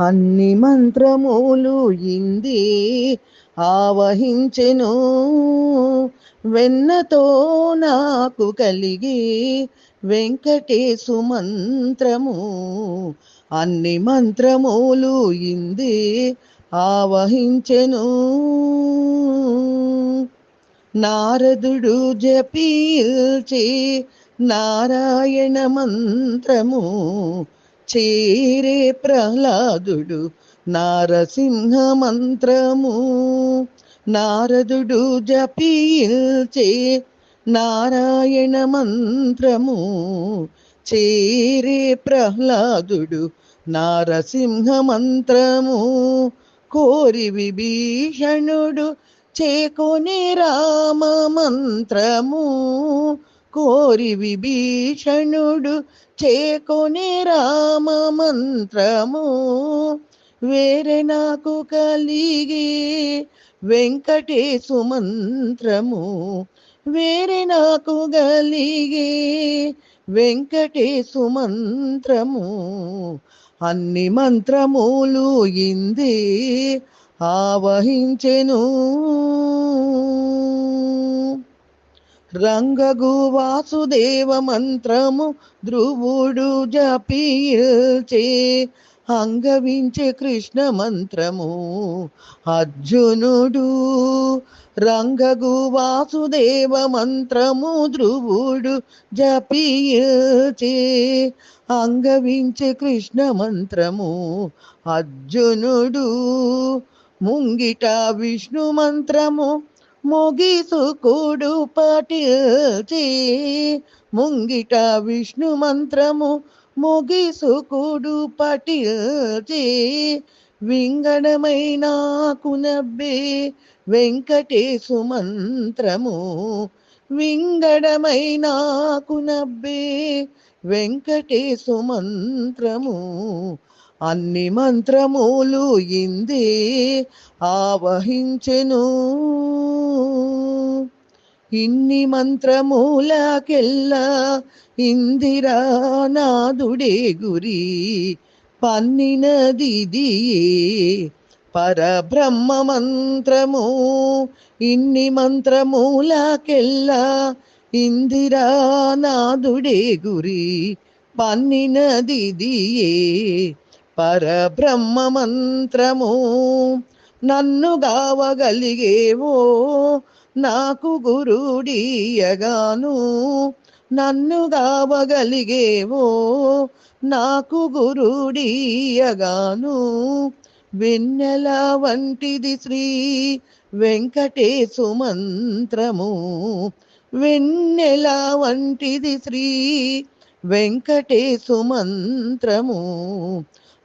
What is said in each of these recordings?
అన్ని మంత్రములు ఇంది ఆవహించెను. వెన్నతో నాకు కలిగి వెంకటేశు మంత్రము. అన్ని మంత్రములు ఇంది ఆవహించెను. నారదుడు జపించి నారాయణ మంత్రము చేరే ప్రహ్లాదుడు నారసింహ మంత్రము. నారదుడు జపించి నారాయణ మంత్రము చేరే ప్రహ్లాదుడు నారసింహ మంత్రము. కోరి విభీషణుడు చేకొనే రామ మంత్రము. కోరి విభీషణుడు చేకొనే రామ మంత్రము. వేరే నాకు కలిగి వెంకటేశు మంత్రము. వేరే నాకు కలిగి వెంకటేశు మంత్రము. అన్ని మంత్రములు ఇంది ఆవహించెను. రంగగు వాసుదేవ మంత్రము ధ్రువుడు జపించే అంగవించే కృష్ణ మంత్రము అర్జునుడు. రంగగు వాసుదేవ మంత్రము ధ్రువుడు జపించే అంగవించే కృష్ణ మంత్రము అర్జునుడు. ముంగిట విష్ణు మంత్రము మోగిసుకుడు పఠించి. ముంగిట విష్ణు మంత్రము మోగిసుకుడు పఠించి. వింగడమైనాకు నవ్వే వెంకటేశు మంత్రము. వింగడమైనాకు నవ్వే వెంకటేశు మంత్రము. అన్ని మంత్రములు ఇంది ఆవహించెను. ఇన్ని మంత్రములకెల్లా ఇందిరానాథుడే గురి పన్నినదిదియే పరబ్రహ్మ మంత్రము. ఇన్ని మంత్రములకెల్లా ఇందిరానాథుడే గురి పన్నినదిదియే పరబ్రహ్మ మంత్రము. నన్ను గావగలిగేవో నాకు గురుడియగాను. నన్ను గావగలిగేవో నాకు గురుడియగాను. వెన్నెల వంటిది శ్రీ వెంకటేశు మంత్రము. వెన్నెల వంటిది శ్రీ వెంకటేశు మంత్రము.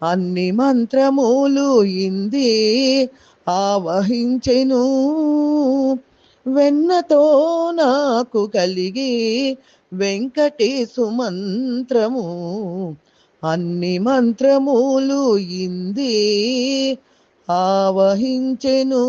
అన్ని మంత్రములు ఇంది ఆవహించెను. వెన్నతో నాకు కలిగి వెంకటేశు మంత్రము. అన్ని మంత్రములు ఇంది ఆవహించెను.